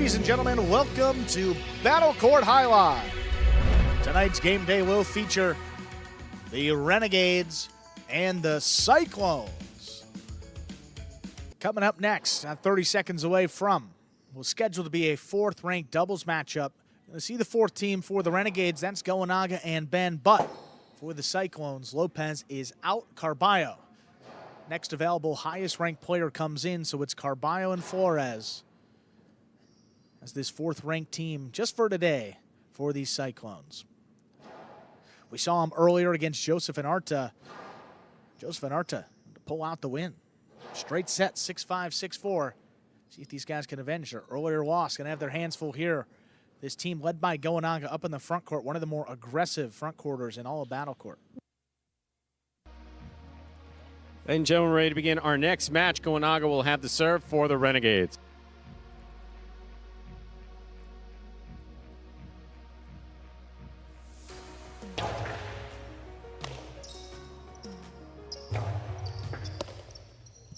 Ladies and gentlemen, welcome to Battle Court Jai-Alai. Tonight's game day will feature the Renegades and the Cyclones. Coming up next, 30 seconds away from, we're scheduled to be a fourth-ranked doubles matchup. You'll see the fourth team for the Renegades, that's Goenaga and Ben, but for the Cyclones, Lopez is out, Carballo. Next available highest-ranked player comes in, so it's Carballo and Flores as this fourth-ranked team just for today for these Cyclones. We saw him earlier against Joseph and Arta. Joseph and Arta to pull out the win. Straight set, 6-5, 6-4. See if these guys can avenge their earlier loss. Gonna have their hands full here. This team led by Goenaga up in the front court, one of the more aggressive front quarters in all of Battle Court. Ladies and gentlemen, ready to begin our next match. Goenaga will have the serve for the Renegades.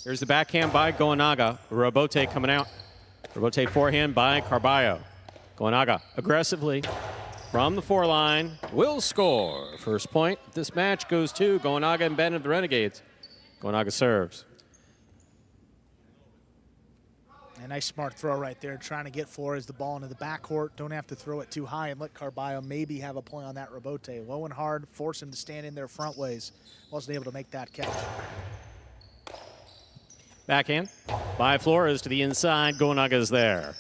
Here's the backhand by Goenaga. Robote coming out. Robote forehand by Carballo. Goenaga aggressively from the four-line will score. First point of this match goes to Goenaga Ben of the Renegades. Goenaga serves. A nice smart throw right there, trying to get Flores the ball into the backcourt. Don't have to throw it too high and let Carballo maybe have a play on that Robote. Low and hard, force him to stand in there front ways. Wasn't able to make that catch. Backhand by Flores to the inside. Goenaga is there.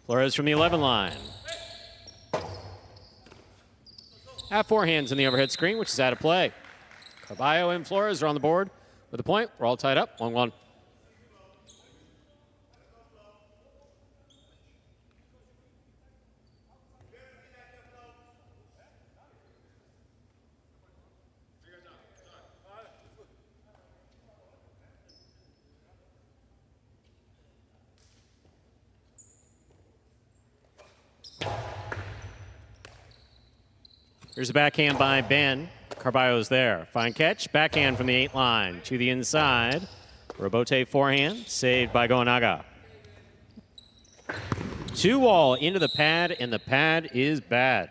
Flores from the 11 line. Have forehands in the overhead screen, which is out of play. Carballo and Flores are on the board with a point. We're all tied up, 1-1. Here's a backhand by Ben. Carballo's there. Fine catch. Backhand from the 8 line to the inside. Robote forehand. Saved by Goenaga. 2-all into the pad, and the pad is bad.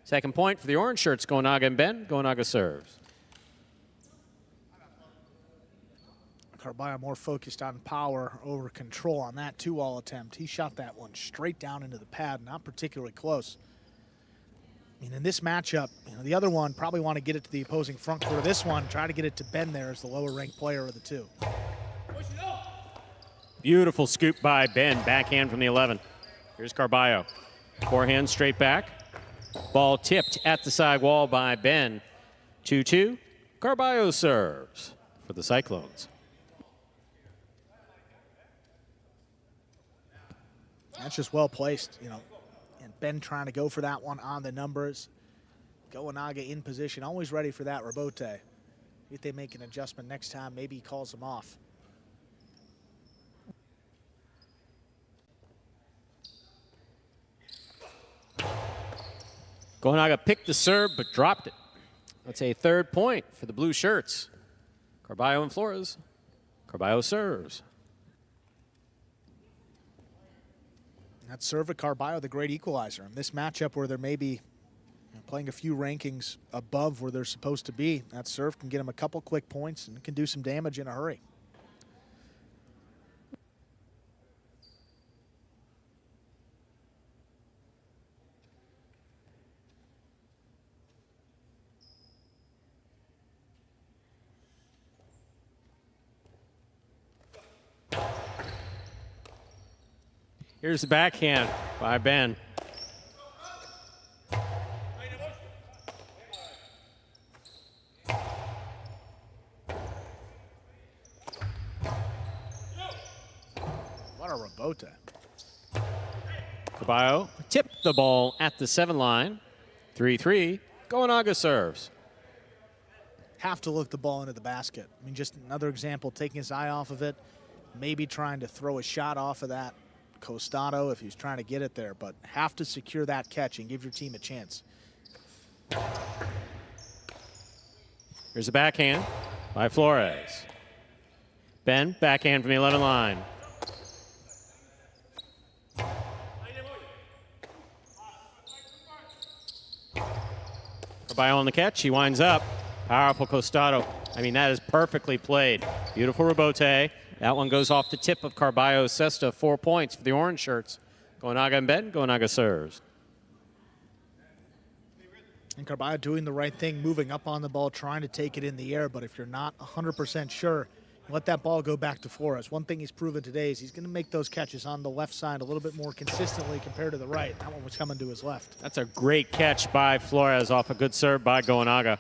Second point for the orange shirts, Goenaga and Ben. Goenaga serves. Carballo more focused on power over control on that 2-all attempt. He shot that one straight down into the pad, not particularly close. I mean, in this matchup, the other one probably want to get it to the opposing front court. This one, try to get it to Ben there as the lower-ranked player of the two. Beautiful scoop by Ben. Backhand from the 11. Here's Carballo. Forehand straight back. Ball tipped at the side wall by Ben. 2-2. Carballo serves for the Cyclones. That's just well placed, And Ben trying to go for that one on the numbers. Goenaga in position, always ready for that Robote. If they make an adjustment next time, maybe he calls him off. Goenaga picked the serve, but dropped it. That's a third point for the blue shirts. Carballo and Flores. Carballo serves. That serve of Carballo, the great equalizer. In this matchup where they're maybe playing a few rankings above where they're supposed to be, that serve can get them a couple quick points and can do some damage in a hurry. Here's the backhand by Ben. What a Robote. Carballo tipped the ball at the 7 line. 3-3. Goenaga serves. Have to look the ball into the basket. I mean, just another example, taking his eye off of it, maybe trying to throw a shot off of that costado if he's trying to get it there, but have to secure that catch and give your team a chance. Here's a backhand by Flores. Ben, backhand from the 11 line. Carballo on the catch. He winds up. Powerful costado. I mean, that is perfectly played. Beautiful rebote. That one goes off the tip of Carballo's cesta. 4 points for the orange shirts. Goenaga Ben. Goenaga serves. And Carballo doing the right thing, moving up on the ball, trying to take it in the air. But if you're not 100% sure, let that ball go back to Flores. One thing he's proven today is he's going to make those catches on the left side a little bit more consistently compared to the right. That one was coming to his left. That's a great catch by Flores off a good serve by Goenaga.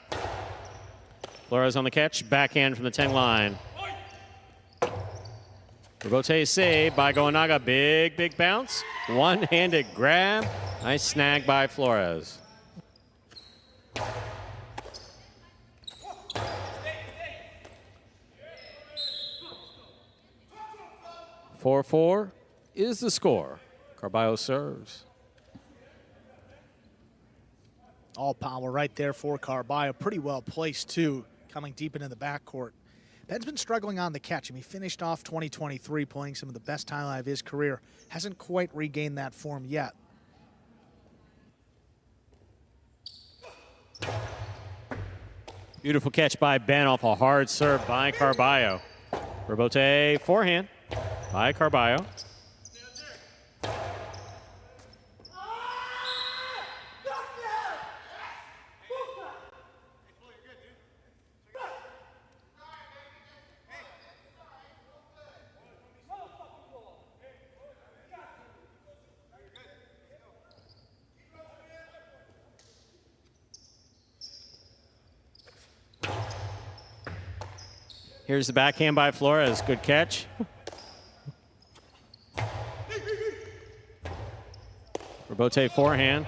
Flores on the catch, backhand from the 10 line. Rebote save by Goenaga. Big bounce. One-handed grab. Nice snag by Flores. 4-4 is the score. Carballo serves. All power right there for Carballo. Pretty well placed, too, coming deep into the backcourt. Ben's been struggling on the catch. I mean, he finished off 2023 playing some of the best highlight of his career. Hasn't quite regained that form yet. Beautiful catch by Ben off a hard serve by Carballo. Rebote forehand by Carballo. Here's the backhand by Flores. Good catch. Rebote forehand.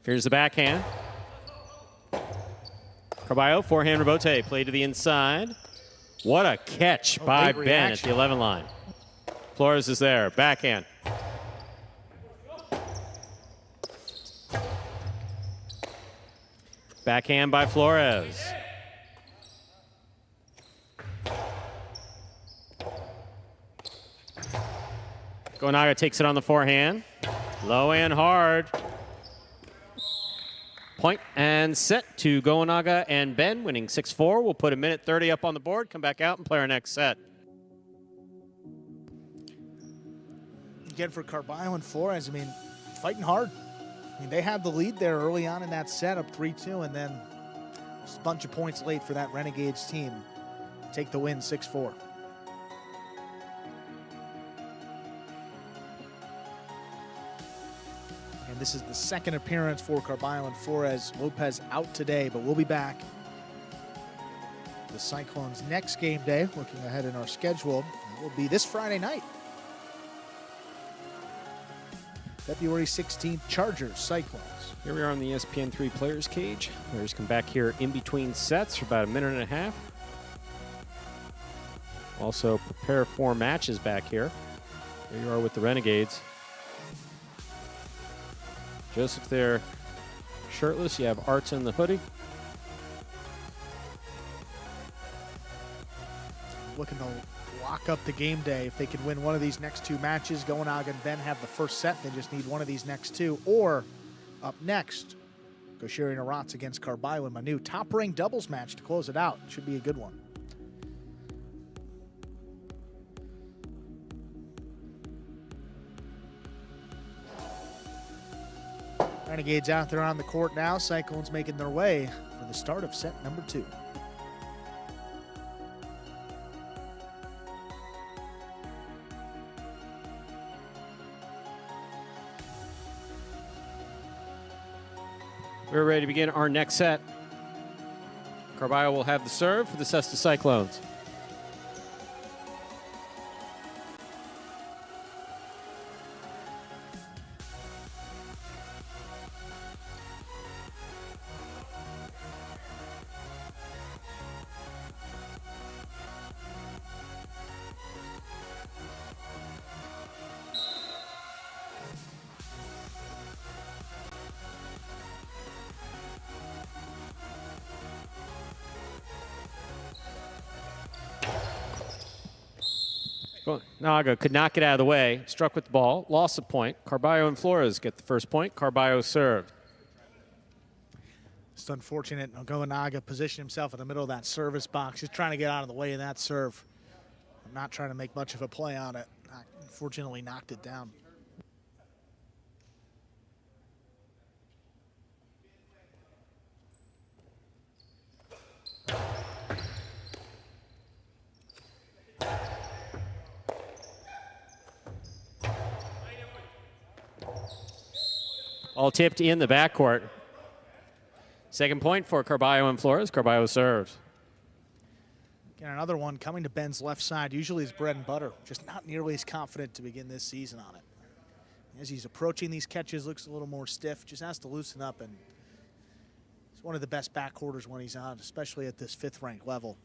Here's the backhand. Carballo, forehand rebote. Play to the inside. What a catch by Ben at the 11 line. Flores is there. Backhand. Backhand by Flores. Goenaga takes it on the forehand. Low and hard. Point and set to Goenaga and Ben, winning 6-4. We'll put a minute 30 up on the board, come back out and play our next set. Again, for Carballo and Flores, I mean, fighting hard. I mean, they had the lead there early on in that set, up 3-2, and then just a bunch of points late for that Renegades team. Take the win, 6-4. And this is the second appearance for Carballo and Flores. Lopez out today, but we'll be back. The Cyclones' next game day, looking ahead in our schedule, will be this Friday night. February 16th, Chargers, Cyclones. Here we are on the ESPN3 Players Cage. Players come back here in between sets for about a minute and a half. Also prepare for matches back here. Here you are with the Renegades. Joseph there shirtless. You have Arts in the hoodie. Looking to lock up the game day. If they can win one of these next two matches, Goenaga and Ben have the first set. They just need one of these next two. Or up next, Goshiri and Arats against Carballo and Manu. Top-ranked doubles match to close it out. Should be a good one. Renegades out there on the court now. Cyclones making their way for the start of set number 2. We're ready to begin our next set. Carballo will have the serve for the Cesta Cyclones. Naga could not get out of the way, struck with the ball, lost the point. Carballo and Flores get the first point. Carballo served. It's unfortunate. Goenaga positioned himself in the middle of that service box. He's trying to get out of the way of that serve. I'm not trying to make much of a play on it. Unfortunately, knocked it down. All tipped in the backcourt. Second point for Carballo and Flores. Carballo serves. Again, another one coming to Ben's left side. Usually his bread and butter. Just not nearly as confident to begin this season on it. As he's approaching these catches, looks a little more stiff. Just has to loosen up, and he's one of the best backcourters when he's on, especially at this 5th ranked level.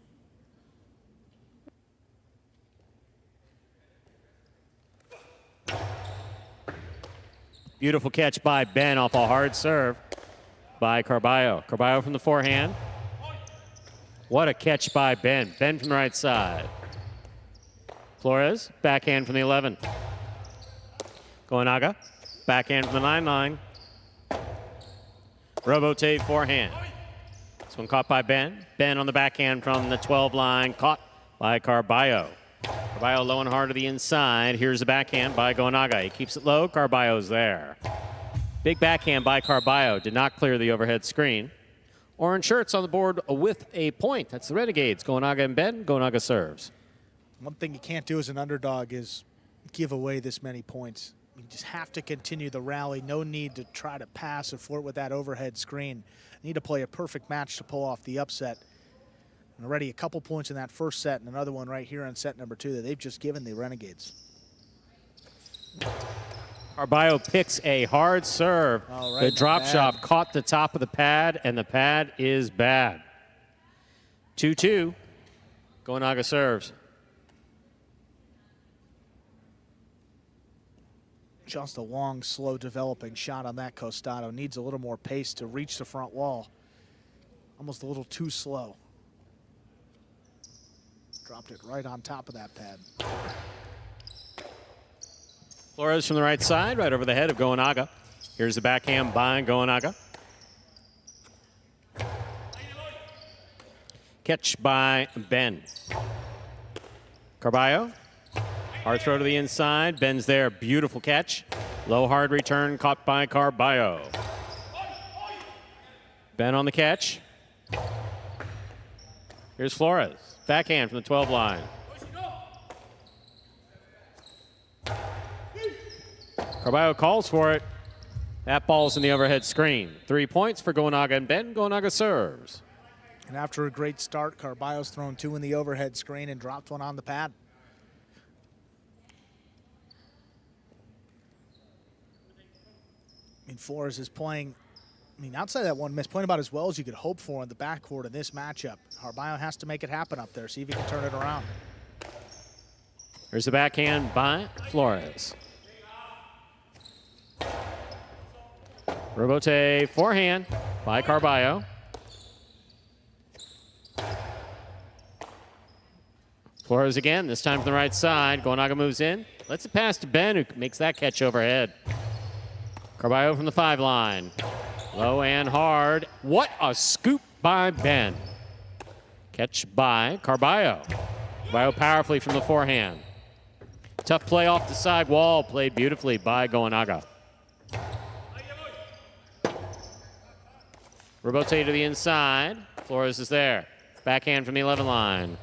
Beautiful catch by Ben off a hard serve by Carballo. Carballo from the forehand. What a catch by Ben. Ben from the right side. Flores, backhand from the 11. Goenaga, backhand from the 9-line. Robote forehand. This one caught by Ben. Ben on the backhand from the 12 line, caught by Carballo. Carballo low and hard to the inside. Here's the backhand by Goenaga. He keeps it low. Carballo's there. Big backhand by Carballo. Did not clear the overhead screen. Orange shirts on the board with a point. That's the Renegades. Goenaga Ben. Goenaga serves. One thing you can't do as an underdog is give away this many points. You just have to continue the rally. No need to try to pass or flirt with that overhead screen. You need to play a perfect match to pull off the upset. And already a couple points in that first set and another one right here on set number 2 that they've just given the Renegades. Carballo picks a hard serve. Right, the drop shot caught the top of the pad, and the pad is bad. 2-2. Goenaga serves. Just a long, slow developing shot on that Costado. Needs a little more pace to reach the front wall. Almost a little too slow. Dropped it right on top of that pad. Flores from the right side, right over the head of Goenaga. Here's the backhand by Goenaga. Catch by Ben. Carballo. Hard throw to the inside. Ben's there. Beautiful catch. Low hard return caught by Carballo. Ben on the catch. Here's Flores. Backhand from the 12 line. Carballo calls for it. That ball's in the overhead screen. 3 points for Goenaga and Ben. Goenaga serves. And after a great start, Carballo's thrown 2 in the overhead screen and dropped 1 on the pad. I mean, Flores is playing, outside that one miss, playing about as well as you could hope for in the backcourt in this matchup. Carballo has to make it happen up there, see if he can turn it around. Here's the backhand by Flores. Robote forehand by Carballo. Flores again, this time from the right side. Goenaga moves in. Lets it pass to Ben, who makes that catch overhead. Carballo from the 5 line. Low and hard. What a scoop by Ben. Catch by Carballo. Carballo powerfully from the forehand. Tough play off the side wall. Played beautifully by Goenaga. Robote to the inside. Flores is there. Backhand from the 11 line.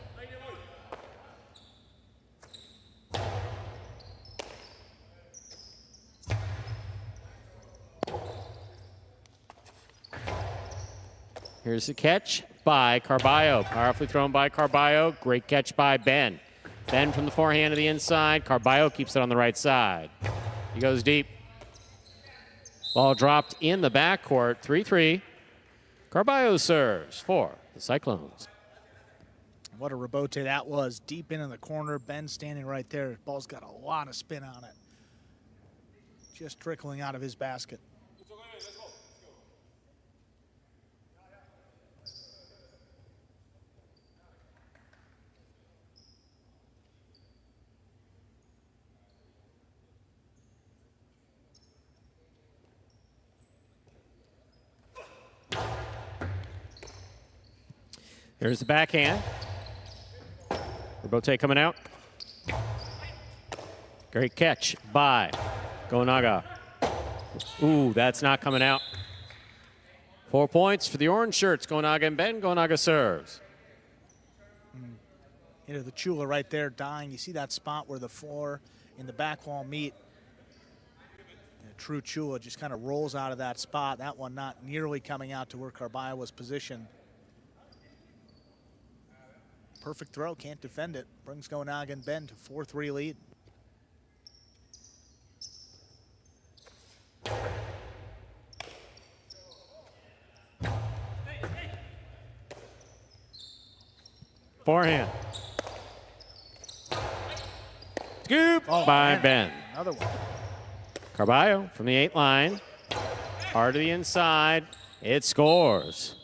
Here's the catch by Carballo. Powerfully thrown by Carballo. Great catch by Ben. Ben from the forehand to the inside. Carballo keeps it on the right side. He goes deep. Ball dropped in the backcourt. 3-3. Carballo serves for the Cyclones. What a rebote that was. Deep into the corner. Ben standing right there. Ball's got a lot of spin on it. Just trickling out of his basket. Here's the backhand. Robote coming out. Great catch by Goenaga. Ooh, that's not coming out. 4 points for the orange shirts. Goenaga Ben. Goenaga serves. You know, the Chula right there dying. You see that spot where the floor and the back wall meet. And a true Chula just kind of rolls out of that spot. That one not nearly coming out to where Carballo was positioned. Perfect throw, can't defend it. Brings Goenaga Ben to 4-3 lead. Forehand. Scoop by Ben. Another one. Carballo from the 8 line. Hard to the inside. It scores.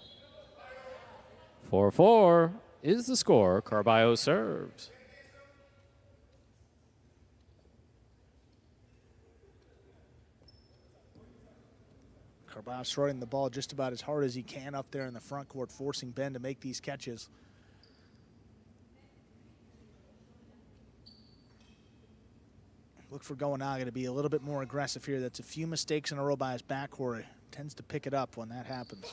4-4 is the score. Carballo serves. Carballo throwing the ball just about as hard as he can up there in the front court, forcing Ben to make these catches. Look for Goenaga to be a little bit more aggressive here. That's a few mistakes in a row by his backcourt. Tends to pick it up when that happens.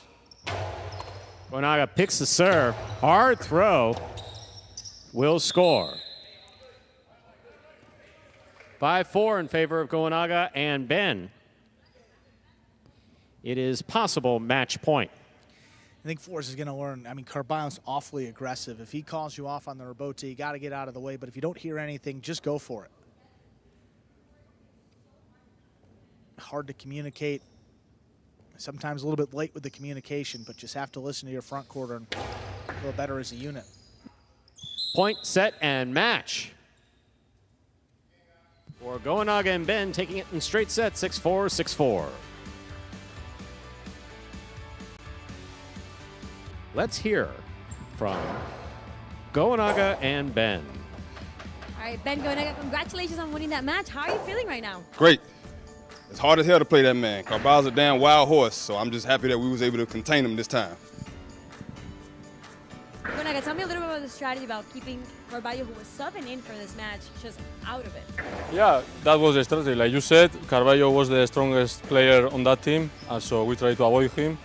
Goenaga picks the serve. Hard throw. Will score. 5-4 in favor of Goenaga and Ben. It is possible match point. I think Flores is going to learn. I mean, Carballo's awfully aggressive. If he calls you off on the Robote, you got to get out of the way. But if you don't hear anything, just go for it. Hard to communicate. Sometimes a little bit late with the communication, but just have to listen to your front court and feel better as a unit. Point, set, and match. For Goenaga and Ben taking it in straight set, 6-4, 6-4. Let's hear from Goenaga and Ben. All right, Ben Goenaga, congratulations on winning that match. How are you feeling right now? Great. It's hard as hell to play that man. Carballo's a damn wild horse, so I'm just happy that we was able to contain him this time. Goenaga, tell me a little bit about the strategy about keeping Carballo, who was subbing in for this match, just out of it. Yeah, that was the strategy. Like you said, Carballo was the strongest player on that team, and so we tried to avoid him.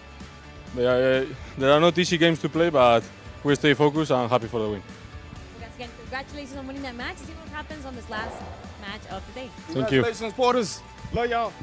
There are not easy games to play, but we stay focused and happy for the win. Well, again, congratulations on winning that match. See what happens on this last match of the day. Thank you. Congratulations, Porters. Love y'all.